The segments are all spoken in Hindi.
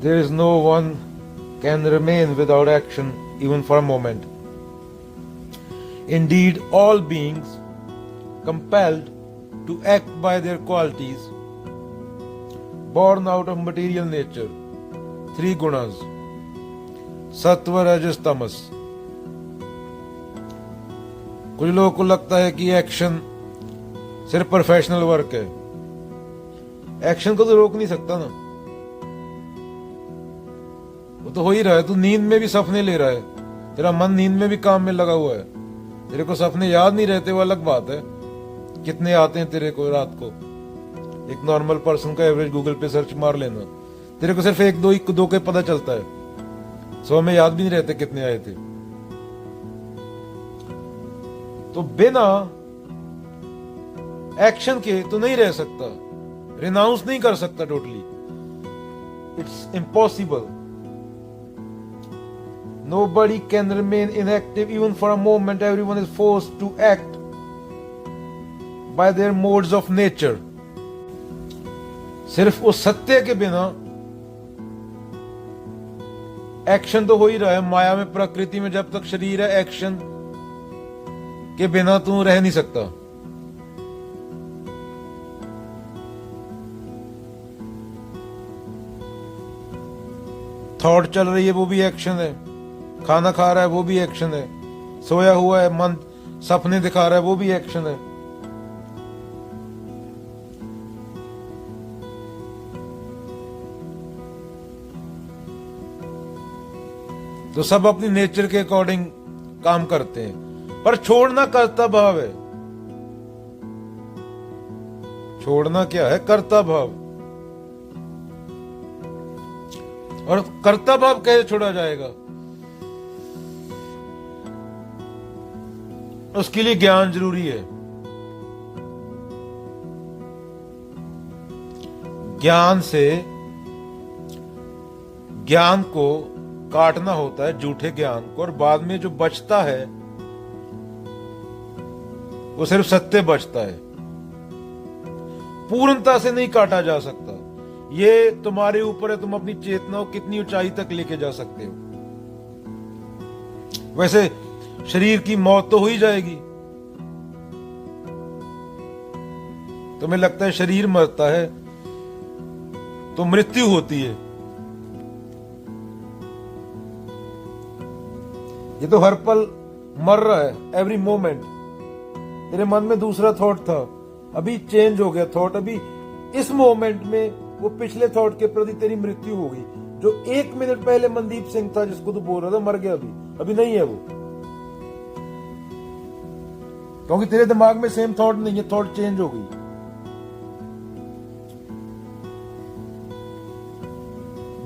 There is no one can remain without action even for a moment. Indeed, all beings compelled to act by their qualities, born out of material nature, three gunas, सत्व रजस तमस. कुछ लोगों को लगता है कि एक्शन सिर्फ प्रोफेशनल वर्क है. एक्शन को तो रोक नहीं सकता ना, वो तो हो ही रहा है. तू नींद में भी सपने ले रहा है, तेरा मन नींद में भी काम में लगा हुआ है. तेरे को सपने याद नहीं रहते वो अलग बात है. कितने आते हैं तेरे को रात को? एक नॉर्मल पर्सन का एवरेज गूगल पे सर्च मार लेना, तेरे को सिर्फ एक दो के पता चलता है. 100 में याद भी नहीं रहते कितने आए थे. तो बिना एक्शन के तो नहीं रह सकता, रिनाउंस नहीं कर सकता totally. It's impossible. Nobody can remain inactive even for a moment. Everyone is forced to act by their modes of nature. सिर्फ उस सत्य के बिना एक्शन तो हो ही रहा है. माया में, प्रकृति में जब तक शरीर है, एक्शन के बिना तू रह नहीं सकता. थॉट चल रही है वो भी एक्शन है. खाना खा रहा है वो भी एक्शन है. सोया हुआ है मन सपने दिखा रहा है वो भी एक्शन है. तो सब अपनी नेचर के अकॉर्डिंग काम करते हैं, पर छोड़ना कर्ता भाव है. छोड़ना क्या है? कर्ता भाव. और कर्ता भाव कैसे छोड़ा जाएगा? उसके लिए ज्ञान जरूरी है. ज्ञान से ज्ञान को काटना होता है, झूठे ज्ञान को, और बाद में जो बचता है वो सिर्फ सत्य बचता है. पूर्णता से नहीं काटा जा सकता. ये तुम्हारे ऊपर है, तुम अपनी चेतना को कितनी ऊंचाई तक लेके जा सकते हो. वैसे शरीर की मौत तो हो ही जाएगी. तुम्हें लगता है शरीर मरता है तो मृत्यु होती है. ये तो हर पल मर रहा है, एवरी मोमेंट. तेरे मन में दूसरा थॉट था, अभी चेंज हो गया थॉट. अभी इस मोमेंट में वो पिछले थॉट के प्रति तेरी मृत्यु हो गई. जो 1 मिनट पहले मनदीप सिंह था जिसको तू बोल रहा था, मर गया. अभी नहीं है वो, क्योंकि तेरे दिमाग में सेम थॉट नहीं है, थॉट चेंज हो गई.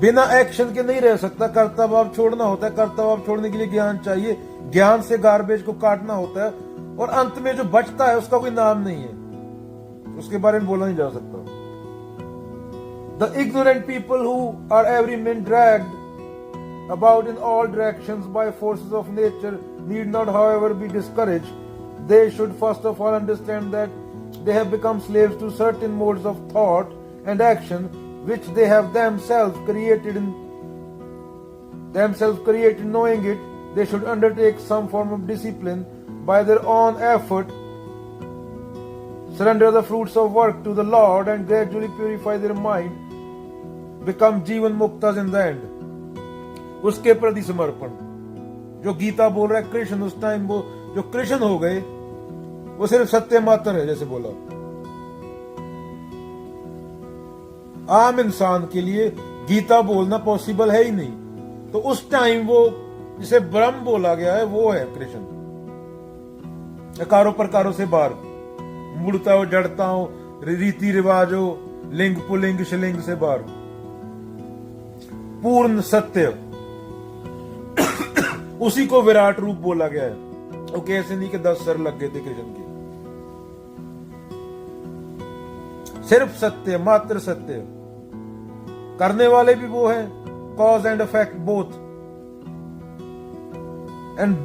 बिना एक्शन के नहीं रह सकता. कर्ता भाव छोड़ना होता है. कर्ता भाव छोड़ने के लिए ज्ञान चाहिए. ज्ञान से गार्बेज को काटना होता है, और अंत में जो बचता है उसका कोई नाम नहीं है, उसके बारे में बोला नहीं जा सकता. The ignorant people who are every minute dragged about in all directions by forces of nature need not, however, be discouraged. They should first of all understand that they have become slaves to certain modes of thought and action which they have themselves created. Knowing it, they should undertake some form of discipline by their own effort, surrender the fruits of work to the Lord, and gradually purify their mind, become जीवन मुक्तास in the end. उसके प्रति समर्पण. जो गीता बोल रहा है कृष्ण, उस टाइम वो जो कृष्ण हो गए वो सिर्फ सत्य मात्र है. जैसे बोला, आम इंसान के लिए गीता बोलना पॉसिबल है ही नहीं. तो उस टाइम वो जिसे ब्रह्म बोला गया है वो है कृष्ण. कारों प्रकारों से बाहर, मुड़ता हो, जड़ता हो, रीति रिवाज हो, लिंग पुलिंग शिलिंग से बाहर, पूर्ण सत्य. उसी को विराट रूप बोला गया है. वो कैसे नहीं कि 10 सर लग गए थे कृष्ण के. सिर्फ सत्य, मात्र सत्य. करने वाले भी वो है, cause and effect both. And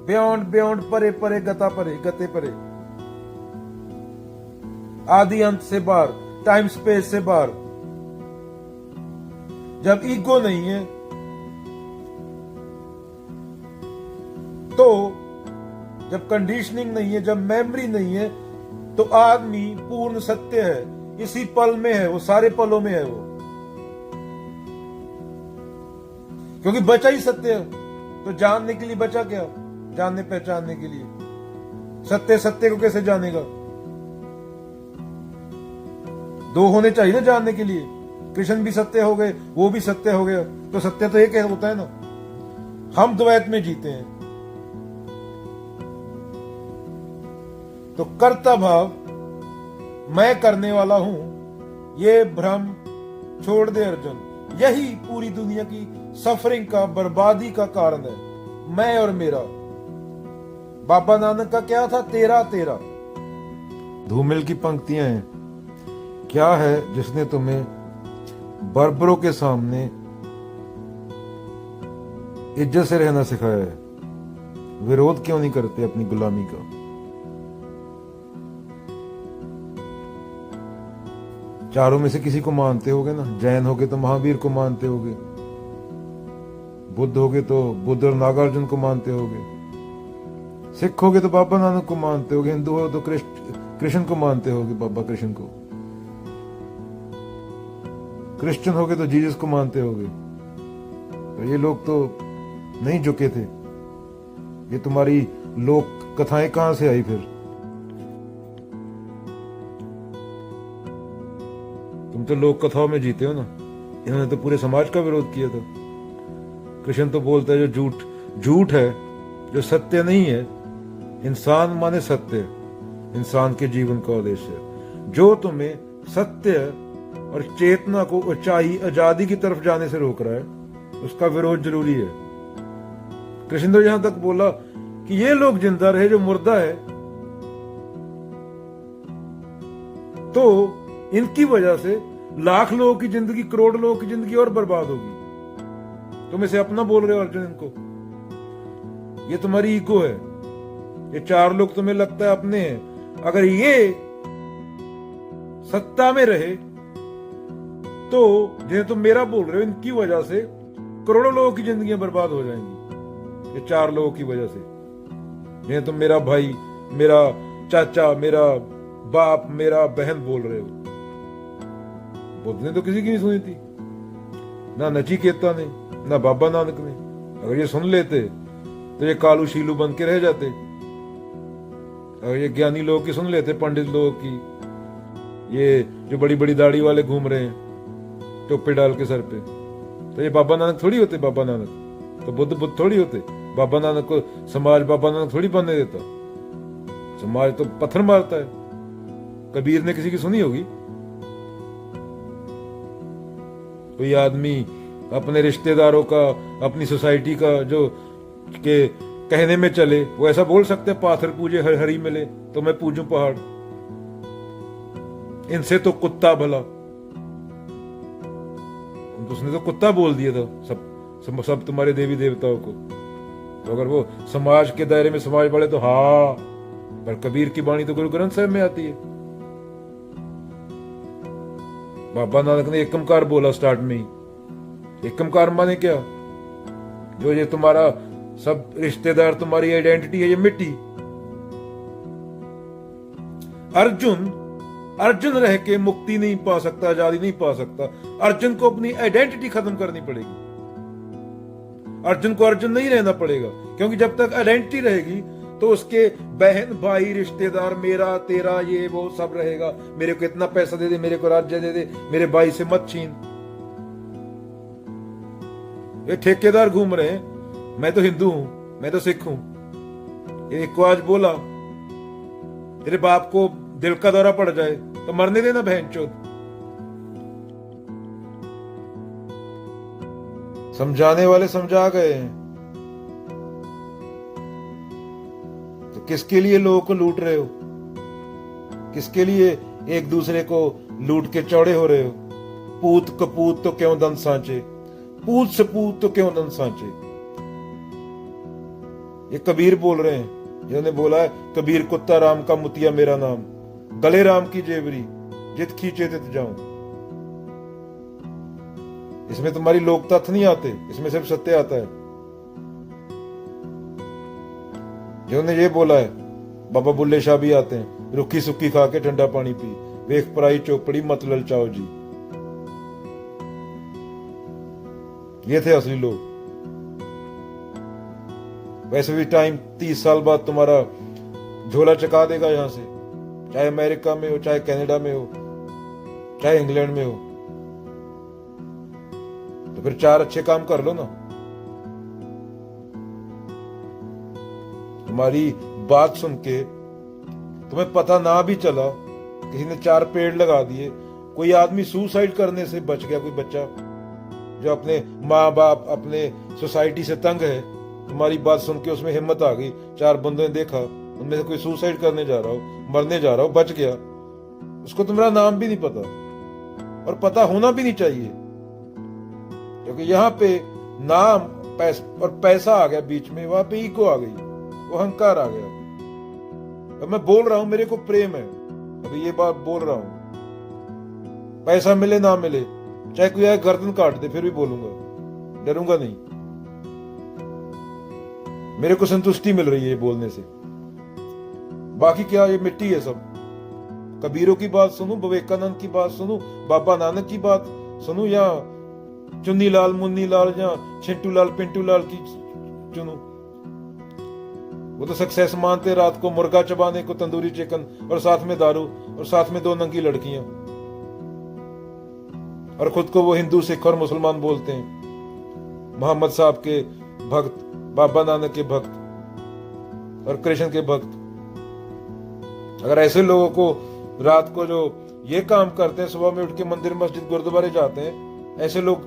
beyond परे परे गता परे गते परे. आदि अंत से बाहर, टाइम स्पेस से बाहर. जब ईगो नहीं है तो, जब कंडीशनिंग नहीं है, जब मेमोरी नहीं है, तो आदमी पूर्ण सत्य है, इसी पल में है, वो सारे पलों में है वो, क्योंकि बचा ही सत्य है। तो जानने के लिए बचा क्या? जानने पहचानने के लिए। सत्य सत्य को कैसे जानेगा? दो होने चाहिए ना जानने के लिए। कृष्ण भी सत्य हो गए, वो भी सत्य हो गया, तो सत्य तो एक होता है ना। हम द्वैत में जीते हैं। तो कर्ता भाव, मैं करने वाला हूं, ये भ्रम छोड़ दे अर्जुन। यही पूरी दुनिया की सफरिंग का, बर्बादी का कारण है, मैं और मेरा। बाबा नानक का क्या था? तेरा तेरा। धूमिल की पंक्तियां हैं, क्या है जिसने तुम्हें बर्बरों के सामने इज्जत से रहना सिखाया है? विरोध क्यों नहीं करते अपनी गुलामी का? चारों में से किसी को मानते होगे ना। जैन होगे तो महावीर को मानते होगे, बुद्ध होगे तो बुद्ध और नागार्जुन को मानते होगे, सिख होगे तो बाबा नानक को मानते होगे, हिंदू हो तो कृष्ण को मानते होगे, बाबा कृष्ण को, क्रिश्चियन होगे तो जीसस को मानते होगे। तो ये लोग तो नहीं झुके थे। ये तुम्हारी लोक कथाएं कहां से आई फिर? तुम तो लोक कथाओं में जीते हो ना। इन्होंने तो पूरे समाज का विरोध किया था। कृष्ण तो बोलता है जो झूठ है, जो सत्य नहीं है। इंसान माने सत्य, इंसान के जीवन का उद्देश्य है। जो तुम्हें सत्य और चेतना को ऊंचाई, आजादी की तरफ जाने से रोक रहा है, उसका विरोध जरूरी है। कृष्ण तो यहां तक बोला कि ये लोग जिंदा रहे जो मुर्दा है, तो इनकी वजह से लाख लोगों की जिंदगी, करोड़ लोगों की जिंदगी और बर्बाद होगी। तुम इसे अपना बोल रहे हो अर्जुन इनको। ये तुम्हारी ईगो है। ये चार लोग तुम्हें लगता है अपने हैं। अगर ये सत्ता में रहे तो जिन्हें तुम मेरा बोल रहे हो, इनकी वजह से करोड़ों लोगों की जिंदगियां बर्बाद हो जाएंगी। ये चार लोगों की वजह से, जिन्हें तुम मेरा भाई, मेरा चाचा, मेरा बाप, मेरा बहन बोल रहे हो। बुद्ध ने तो किसी की नहीं सुनी थी, ना नचिकेता ने, ना बाबा नानक ने। अगर ये सुन लेते तो ये कालू शीलू बन के रह जाते। अगर ये ज्ञानी लोग की सुन लेते, पंडित लोगों की, ये जो बड़ी बड़ी दाढ़ी वाले घूम रहे हैं टोपे डाल के सर पे, तो ये बाबा नानक थोड़ी होते। बाबा नानक तो बुद्ध थोड़ी होते। बाबा नानक को समाज बाबा नानक थोड़ी बनने देता। समाज तो पत्थर मारता है। कबीर ने किसी की सुनी होगी? कोई आदमी अपने रिश्तेदारों का, अपनी सोसाइटी का जो के कहने में चले, वो ऐसा बोल सकते हैं, पाथर पूजे हरी मिले तो मैं पूजूं पहाड़। इनसे तो कुत्ता भला। उसने तो कुत्ता बोल दिया था सब तुम्हारे देवी देवताओं को। तो अगर वो समाज के दायरे में समाज बढ़े तो हाँ, पर कबीर की वाणी तो गुरु ग्रंथ साहिब में आती है। बाबा नानक ने एकमकार बोला स्टार्ट में ही। एकमकार माने क्या? जो ये तुम्हारा सब रिश्तेदार, तुम्हारी आइडेंटिटी है, ये मिट्टी। अर्जुन रह के मुक्ति नहीं पा सकता, आजादी नहीं पा सकता। अर्जुन को अपनी आइडेंटिटी खत्म करनी पड़ेगी। अर्जुन को अर्जुन नहीं रहना पड़ेगा, क्योंकि जब तक आइडेंटिटी रहेगी तो उसके बहन भाई रिश्तेदार, मेरा तेरा ये वो सब रहेगा। मेरे को इतना पैसा दे दे, मेरे को राज्य दे दे, मेरे भाई से मत छीन। ये ठेकेदार घूम रहे हैं, मैं तो हिंदू हूं, मैं तो सिख हूं। एक को आज बोला तेरे बाप को दिल का दौरा पड़ जाए तो मरने देना बहनचोद। समझाने वाले समझा गए हैं, तो किसके लिए लोगों को लूट रहे हो? किसके लिए एक दूसरे को लूट के चौड़े हो रहे हो? पूत कपूत तो क्यों दंत सांचे, पूत सपूत तो क्यों दंत सांचे। ये कबीर बोल रहे हैं, जिन्होंने बोला है कबीर कुत्ता राम का मुतिया मेरा नाम, गले राम की जेवरी जित खींचे तित जाऊं। इसमें तुम्हारी लोक तथ्य नहीं आते, इसमें सिर्फ सत्य आता है। जिन्होंने ये बोला है, बाबा बुल्ले शाह भी आते हैं, रुखी सुखी खा के ठंडा पानी पी, वेख पराई चौपड़ी मत ललचाओ जी। ये थे असली लोग। वैसे भी टाइम 30 साल बाद तुम्हारा झोला चका देगा यहां से, चाहे अमेरिका में हो, चाहे कनाडा में हो, चाहे इंग्लैंड में हो। तो फिर 4 अच्छे काम कर लो ना। तुम्हारी बात सुन के तुम्हें पता ना भी चला, किसी ने 4 पेड़ लगा दिए, कोई आदमी सुसाइड करने से बच गया, कोई बच्चा जो अपने माँ बाप अपने सोसाइटी से तंग है, तुम्हारी बात सुन के उसमें हिम्मत आ गई, 4 बंदों ने देखा, उनमें से कोई सुसाइड करने जा रहा हो, मरने जा रहा हो, बच गया, उसको तुम्हारा नाम भी नहीं पता और पता होना भी नहीं चाहिए, क्योंकि यहाँ पे नाम और पैसा आ गया बीच में, वहां पे ईगो आ गई, वो अहंकार आ गया। अब मैं बोल रहा हूं, मेरे को प्रेम है, अभी ये बात बोल रहा हूं, पैसा मिले ना मिले, चाहे कोई आए गर्दन काट दे, फिर भी बोलूंगा, डरूंगा नहीं। मेरे को संतुष्टि मिल रही है ये बोलने से। बाकी क्या, ये मिट्टी है सब। कबीरों की बात सुनूं, विवेकानंद की बात सुनूं, बाबा नानक की बात सुनूं, या चुन्नी लाल मुन्नी लाल या छिंटू लाल पिंटू लाल की चुनूं। वो तो सक्सेस मानते, रात को मुर्गा चबाने को, तंदूरी चिकन, और साथ में दारू, और साथ में 2 नंगी लड़कियां, और खुद को वो हिंदू सिख और मुसलमान बोलते हैं, मोहम्मद साहब के भक्त, बाबा नानक के भक्त और कृष्ण के भक्त। अगर ऐसे लोगों को रात को जो ये काम करते हैं, सुबह में उठ के मंदिर मस्जिद गुरुद्वारे जाते हैं, ऐसे लोग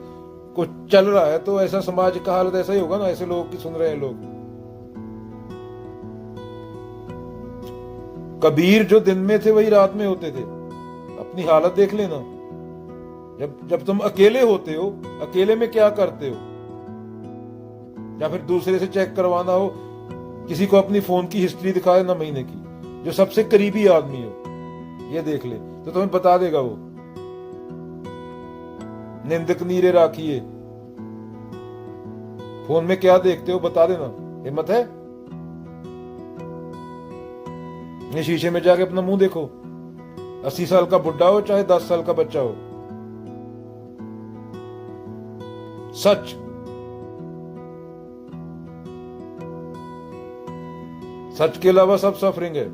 को चल रहा है, तो ऐसा समाज का हालत ऐसा ही होगा ना, ऐसे लोगों की सुन रहे हैं लोग। कबीर जो दिन में थे वही रात में होते थे। अपनी हालत देख लेना। जब तुम अकेले होते हो, अकेले में क्या करते हो, या फिर दूसरे से चेक करवाना हो, किसी को अपनी फोन की हिस्ट्री दिखा देना महीने की, जो सबसे करीबी आदमी हो, ये देख ले तो तुम्हें बता देगा वो। निंदक नीरे राखिए, फोन में क्या देखते हो बता देना, हिम्मत है? ये शीशे में जाके अपना मुंह देखो। 80 साल का बुढ़ा हो चाहे 10 साल का बच्चा हो, सच सच के अलावा सब सफरिंग है।